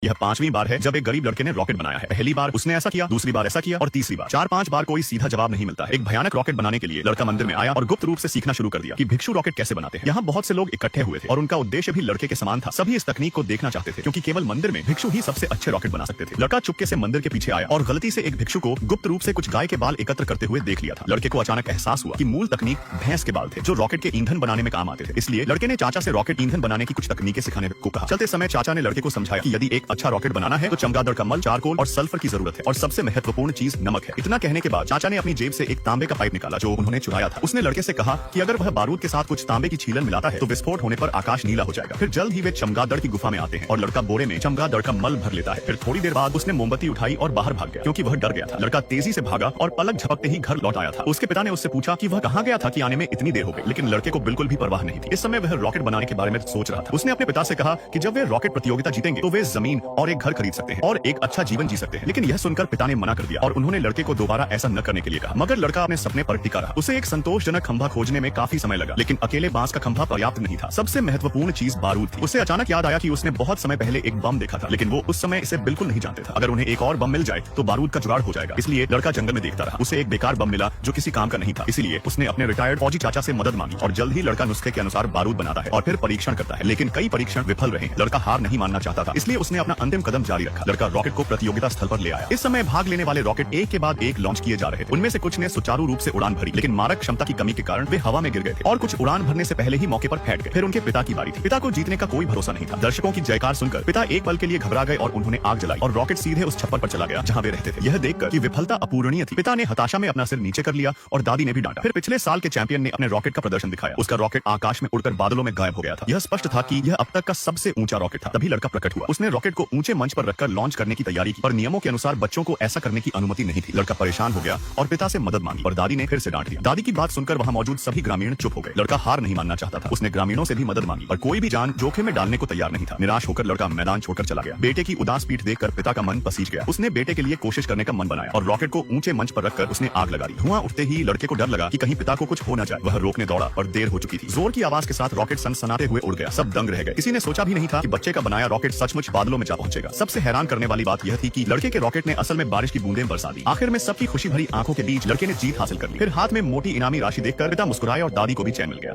यह 5वीं बार है जब एक गरीब लड़के ने रॉकेट बनाया है। पहली बार उसने ऐसा किया, दूसरी बार ऐसा किया और तीसरी बार। 4-5 बार कोई सीधा जवाब नहीं मिलता है। एक भयानक रॉकेट बनाने के लिए लड़का मंदिर में आया और गुप्त रूप से सीखना शुरू कर दिया कि भिक्षु रॉकेट कैसे बनाते हैं। यहाँ बहुत से लोग इकट्ठे हुए थे और उनका उद्देश्य भी लड़के के समान था। सभी इस तकनीक को देखना चाहते थे क्योंकि केवल मंदिर में भिक्षु ही सबसे अच्छे रॉकेट बना सकते थे। लड़का चुपके से मंदिर के पीछे आया और गलती से एक भिक्षु को गुप्त रूप से कुछ गाय के बाल एकत्र करते हुए देख लिया था। लड़के को अचानक एहसास हुआ कि मूल तकनीक भैंस के बाल थे जो रॉकेट के ईंधन बनाने में काम आते थे। इसलिए लड़के ने चाचा से रॉकेट ईंधन बनाने की कुछ तकनीकें सिखाने को कहा। चलते समय चाचा ने लड़के को समझाया कि यदि एक अच्छा रॉकेट बनाना है तो चमगादड़ का मल, चारकोल और सल्फर की जरूरत है और सबसे महत्वपूर्ण चीज नमक है। इतना कहने के बाद चाचा ने अपनी जेब से एक तांबे का पाइप निकाला जो उन्होंने चुराया था। उसने लड़के से कहा कि अगर वह बारूद के साथ कुछ तांबे की छीलन मिलाता है तो विस्फोट होने पर आकाश नीला हो जाएगा। फिर जल्द ही वे चमगादड़ की गुफा में आते हैं और लड़का बोरे में चमगादड़ का मल भर लेता है। फिर थोड़ी देर बाद उसने मोमबत्ती उठाई और बाहर भाग गया क्योंकि वह डर गया था। लड़का तेजी से भागा और पलक झपकते ही घर लौट आया था। उसके पिता ने उससे पूछा कि वह कहाँ गया था कि आने में इतनी देर हो गई, लेकिन लड़के को बिल्कुल भी परवाह नहीं थी। इस समय वह रॉकेट बनाने के बारे में सोच रहा था। उसने अपने पिता से कहा कि जब वे रॉकेट प्रतियोगिता जीतेंगे तो वे जमीन और एक घर खरीद सकते हैं और एक अच्छा जीवन जी सकते हैं। लेकिन यह सुनकर पिता ने मना कर दिया और उन्होंने लड़के को दोबारा ऐसा न करने के लिए कहा। मगर लड़का अपने सपने पर टिका रहा। उसे एक संतोषजनक खंभा खोजने में काफी समय लगा, लेकिन अकेले बांस का खंभा पर्याप्त नहीं था। सबसे महत्वपूर्ण चीज बारूद थी। उसे अचानक याद आया कि उसने बहुत समय पहले एक बम देखा था, लेकिन वो उस समय इसे बिल्कुल नहीं जानते थे। अगर उन्हें एक और बम मिल जाए तो बारूद का जुगाड़ हो जाएगा। इसलिए लड़का जंगल में देखता रहा। उसे एक बेकार बम मिला जो किसी काम का नहीं था। इसलिए उसने अपने रिटायर्ड फौजी चाचा से मदद मांगी और जल्द ही लड़का नुस्खे के अनुसार बारूद बनाता है और फिर परीक्षण करता है। लेकिन कई परीक्षण विफल रहे। लड़का हार नहीं मानना चाहता था, इसलिए उसने अपना अंतिम कदम जारी रखा। लड़का रॉकेट को प्रतियोगिता स्थल पर ले आया। इस समय भाग लेने वाले रॉकेट एक के बाद एक लॉन्च किए जा रहे थे। उनमें से कुछ ने सुचारू रूप से उड़ान भरी, लेकिन मारक क्षमता की कमी के कारण वे हवा में गिर गए थे और कुछ उड़ान भरने से पहले ही मौके पर फैट गए। फिर उनके पिता की बारी थी। पिता को जीतने का कोई भरोसा नहीं था। दर्शकों की जयकार सुनकर पिता एक पल के लिए घबरा गए और उन्होंने आग जलाई और रॉकेट सीधे उस छप्पर पर चला गया जहां वे रहते थे। यह देखकर कि विफलता अपूरणीय थी, पिता ने हताशा में अपना सिर नीचे कर लिया और दादी ने भी डांटा। फिर पिछले साल के चैंपियन ने अपने रॉकेट का प्रदर्शन दिखाया। उसका रॉकेट आकाश में उड़कर बादलों में गायब हो गया था। यह स्पष्ट था कि यह अब तक का सबसे ऊंचा रॉकेट था। तभी लड़का प्रकट हुआ। उसने रॉकेट को ऊंचे मंच पर रखकर लॉन्च करने की तैयारी की, पर नियमों के अनुसार बच्चों को ऐसा करने की अनुमति नहीं थी। लड़का परेशान हो गया और पिता से मदद मांगी और दादी ने फिर से डांट दिया। दादी की बात सुनकर वहां मौजूद सभी ग्रामीण चुप हो गए। लड़का हार नहीं मानना चाहता था। उसने ग्रामीणों से भी मदद मांगी पर कोई भी जान जोखिम में डालने को तैयार नहीं था। निराश होकर लड़का मैदान छोड़कर चला गया। बेटे की उदास पीठ देखकर पिता का मन पसीज गया। उसने बेटे के लिए कोशिश करने का मन बनाया और रॉकेट को ऊंचे मंच पर रखकर उसने आग लगा दी। धुआं उठते ही लड़के को डर लगा कि कहीं पिता को कुछ हो न जाए। वह रोकने दौड़ा पर देर हो चुकी थी। जोर की आवाज के साथ रॉकेट सनसनाते हुए उड़ गया। सब दंग रह गए। किसी ने सोचा भी नहीं था कि बच्चे का बनाया रॉकेट सचमुच बादलों में जा पहुंचेगा। सबसे हैरान करने वाली बात यह थी कि लड़के के रॉकेट ने असल में बारिश की बूंदें बरसा दी। आखिर में सबकी खुशी भरी आंखों के बीच लड़के ने जीत हासिल कर ली। फिर हाथ में मोटी इनामी राशि देखकर पिता मुस्कुराए और दादी को भी चैन मिल गया।